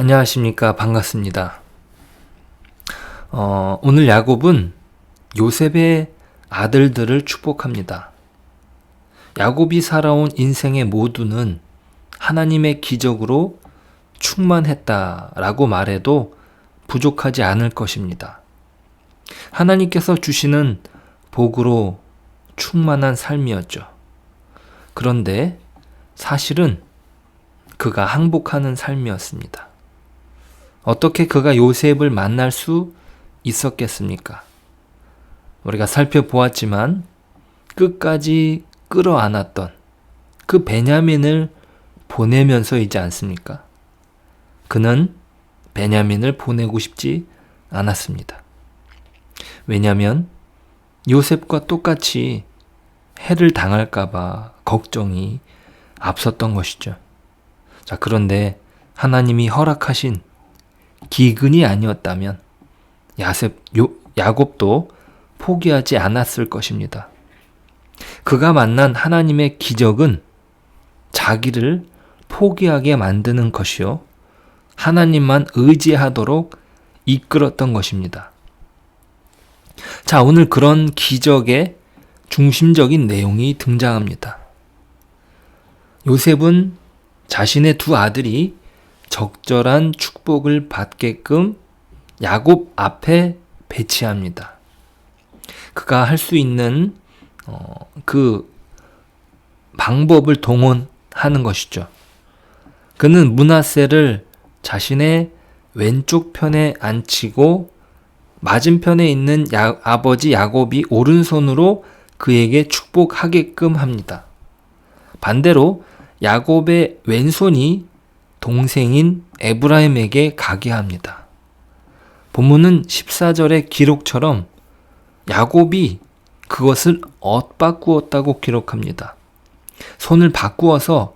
안녕하십니까. 반갑습니다. 오늘 야곱은 요셉의 아들들을 축복합니다. 야곱이 살아온 인생의 모두는 하나님의 기적으로 충만했다라고 말해도 부족하지 않을 것입니다. 하나님께서 주시는 복으로 충만한 삶이었죠. 그런데 사실은 그가 항복하는 삶이었습니다. 어떻게 그가 요셉을 만날 수 있었겠습니까? 우리가 살펴보았지만 끝까지 끌어안았던 그 베냐민을 보내면서이지 않습니까? 그는 베냐민을 보내고 싶지 않았습니다. 왜냐하면 요셉과 똑같이 해를 당할까봐 걱정이 앞섰던 것이죠. 자, 그런데 하나님이 허락하신 기근이 아니었다면 야곱도 포기하지 않았을 것입니다. 그가 만난 하나님의 기적은 자기를 포기하게 만드는 것이요, 하나님만 의지하도록 이끌었던 것입니다. 자, 오늘 그런 기적의 중심적인 내용이 등장합니다. 요셉은 자신의 두 아들이 적절한 축복을 받게끔 야곱 앞에 배치합니다. 그가 할 수 있는 그 방법을 동원하는 것이죠. 그는 므낫세를 자신의 왼쪽 편에 앉히고 맞은편에 있는 아버지 야곱이 오른손으로 그에게 축복하게끔 합니다. 반대로 야곱의 왼손이 동생인 에브라임에게 가게 합니다. 본문은 14절의 기록처럼 야곱이 그것을 엇바꾸었다고 기록합니다. 손을 바꾸어서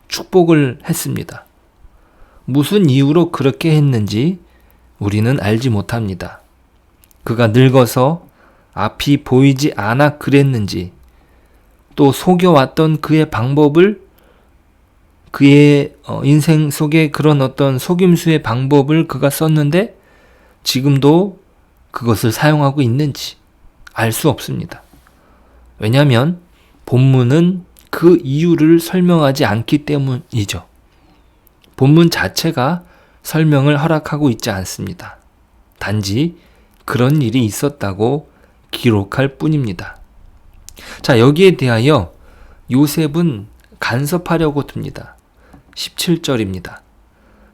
축복을 했습니다. 무슨 이유로 그렇게 했는지 우리는 알지 못합니다. 그가 늙어서 앞이 보이지 않아 그랬는지, 또 속여왔던 그의 방법을, 그의 인생 속에 그런 어떤 속임수의 방법을 그가 썼는데 지금도 그것을 사용하고 있는지 알 수 없습니다. 왜냐하면 본문은 그 이유를 설명하지 않기 때문이죠. 본문 자체가 설명을 허락하고 있지 않습니다. 단지 그런 일이 있었다고 기록할 뿐입니다. 자, 여기에 대하여 요셉은 간섭하려고 듭니다. 17절입니다.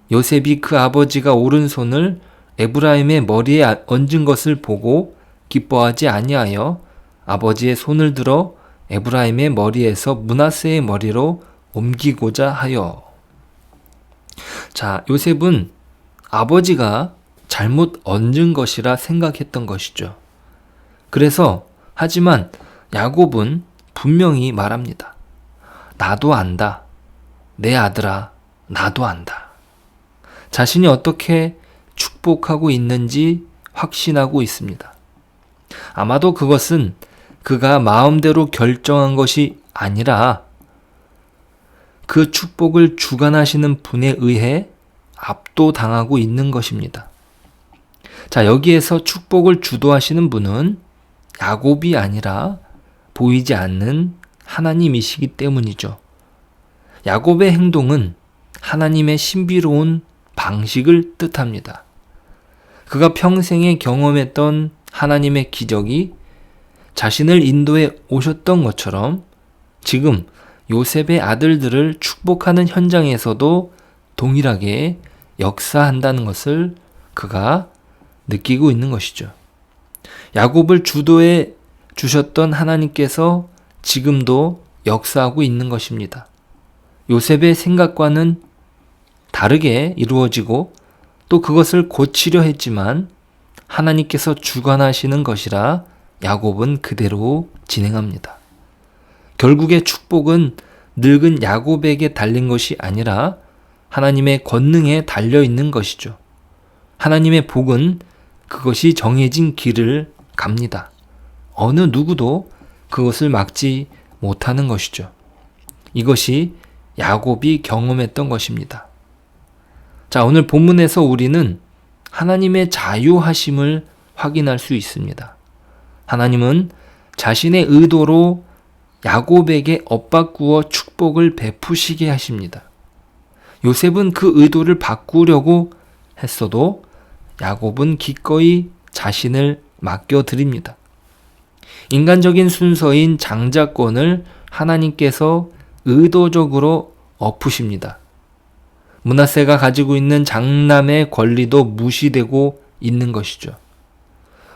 요셉이 그 아버지가 오른손을 에브라임의 머리에 얹은 것을 보고 기뻐하지 아니하여 아버지의 손을 들어 에브라임의 머리에서 므낫세의 머리로 옮기고자 하여. 자, 요셉은 아버지가 잘못 얹은 것이라 생각했던 것이죠. 그래서 하지만 야곱은 분명히 말합니다. 나도 안다. 내 아들아, 나도 안다. 자신이 어떻게 축복하고 있는지 확신하고 있습니다. 아마도 그것은 그가 마음대로 결정한 것이 아니라 그 축복을 주관하시는 분에 의해 압도당하고 있는 것입니다. 자, 여기에서 축복을 주도하시는 분은 야곱이 아니라 보이지 않는 하나님이시기 때문이죠. 야곱의 행동은 하나님의 신비로운 방식을 뜻합니다. 그가 평생에 경험했던 하나님의 기적이 자신을 인도해 오셨던 것처럼 지금 요셉의 아들들을 축복하는 현장에서도 동일하게 역사한다는 것을 그가 느끼고 있는 것이죠. 야곱을 주도해 주셨던 하나님께서 지금도 역사하고 있는 것입니다. 요셉의 생각과는 다르게 이루어지고 또 그것을 고치려 했지만 하나님께서 주관하시는 것이라 야곱은 그대로 진행합니다. 결국에 축복은 늙은 야곱에게 달린 것이 아니라 하나님의 권능에 달려 있는 것이죠. 하나님의 복은 그것이 정해진 길을 갑니다. 어느 누구도 그것을 막지 못하는 것이죠. 이것이 야곱이 경험했던 것입니다. 자, 오늘 본문에서 우리는 하나님의 자유하심을 확인할 수 있습니다. 하나님은 자신의 의도로 야곱에게 엇바꾸어 축복을 베푸시게 하십니다. 요셉은 그 의도를 바꾸려고 했어도 야곱은 기꺼이 자신을 맡겨드립니다. 인간적인 순서인 장자권을 하나님께서 의도적으로 엎으십니다. 므낫세가 가지고 있는 장남의 권리도 무시되고 있는 것이죠.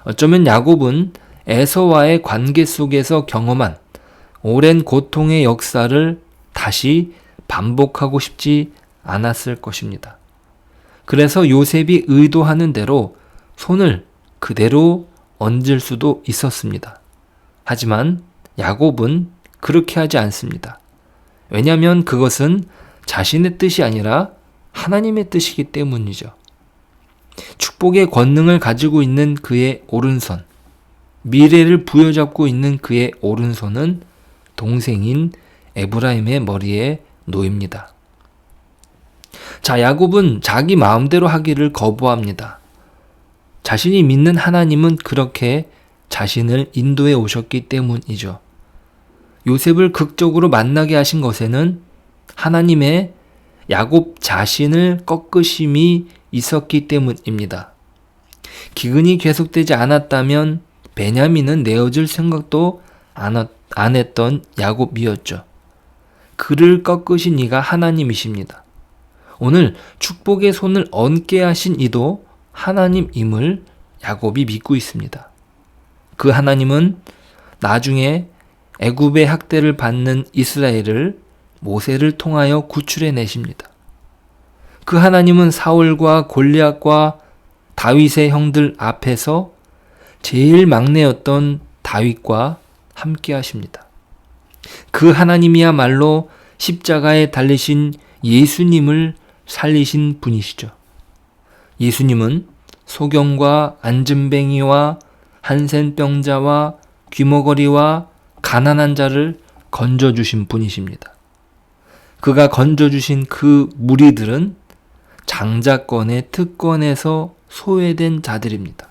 어쩌면 야곱은 에서와의 관계 속에서 경험한 오랜 고통의 역사를 다시 반복하고 싶지 않았을 것입니다. 그래서 요셉이 의도하는 대로 손을 그대로 얹을 수도 있었습니다. 하지만 야곱은 그렇게 하지 않습니다. 왜냐하면 그것은 자신의 뜻이 아니라 하나님의 뜻이기 때문이죠. 축복의 권능을 가지고 있는 그의 오른손, 미래를 부여잡고 있는 그의 오른손은 동생인 에브라임의 머리에 놓입니다. 자, 야곱은 자기 마음대로 하기를 거부합니다. 자신이 믿는 하나님은 그렇게 자신을 인도해 오셨기 때문이죠. 요셉을 극적으로 만나게 하신 것에는 하나님의 야곱 자신을 꺾으심이 있었기 때문입니다. 기근이 계속되지 않았다면 베냐민은 내어줄 생각도 안 했던 야곱이었죠. 그를 꺾으신 이가 하나님이십니다. 오늘 축복의 손을 얹게 하신 이도 하나님임을 야곱이 믿고 있습니다. 그 하나님은 나중에 애굽의 학대를 받는 이스라엘을 모세를 통하여 구출해 내십니다. 그 하나님은 사울과 골리앗과 다윗의 형들 앞에서 제일 막내였던 다윗과 함께 하십니다. 그 하나님이야말로 십자가에 달리신 예수님을 살리신 분이시죠. 예수님은 소경과 안진뱅이와 한센병자와 귀머거리와 가난한 자를 건져주신 분이십니다. 그가 건져주신 그 무리들은 장자권의 특권에서 소외된 자들입니다.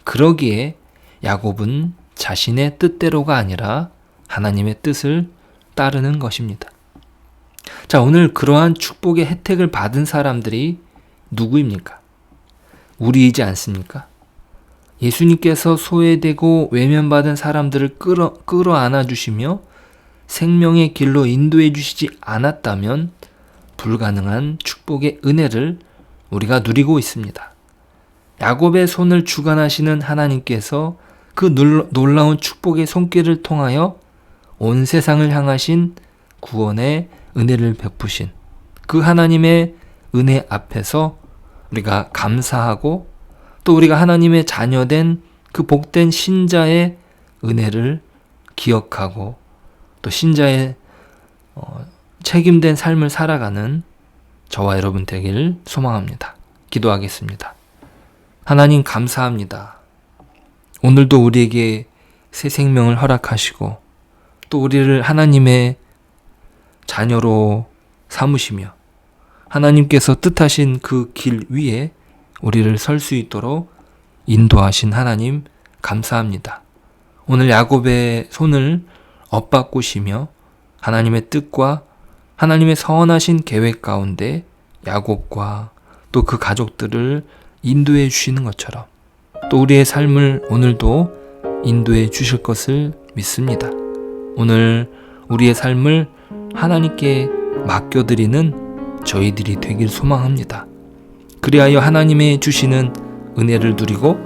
그러기에 야곱은 자신의 뜻대로가 아니라 하나님의 뜻을 따르는 것입니다. 자, 오늘 그러한 축복의 혜택을 받은 사람들이 누구입니까? 우리이지 않습니까? 예수님께서 소외되고 외면받은 사람들을 끌어안아 주시며 생명의 길로 인도해 주시지 않았다면 불가능한 축복의 은혜를 우리가 누리고 있습니다. 야곱의 손을 주관하시는 하나님께서 그 놀라운 축복의 손길을 통하여 온 세상을 향하신 구원의 은혜를 베푸신 그 하나님의 은혜 앞에서 우리가 감사하고 또 우리가 하나님의 자녀된 그 복된 신자의 은혜를 기억하고 또 신자의 책임된 삶을 살아가는 저와 여러분 되길 소망합니다. 기도하겠습니다. 하나님 감사합니다. 오늘도 우리에게 새 생명을 허락하시고 또 우리를 하나님의 자녀로 삼으시며 하나님께서 뜻하신 그 길 위에 우리를 설 수 있도록 인도하신 하나님 감사합니다. 오늘 야곱의 손을 엇바꾸시며 하나님의 뜻과 하나님의 선하신 계획 가운데 야곱과 또 그 가족들을 인도해 주시는 것처럼 또 우리의 삶을 오늘도 인도해 주실 것을 믿습니다. 오늘 우리의 삶을 하나님께 맡겨드리는 저희들이 되길 소망합니다. 그리하여 하나님의 주시는 은혜를 누리고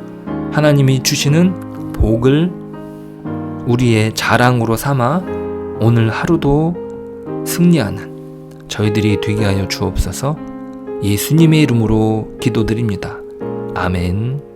하나님이 주시는 복을 우리의 자랑으로 삼아 오늘 하루도 승리하는 저희들이 되게 하여 주옵소서. 예수님의 이름으로 기도드립니다. 아멘.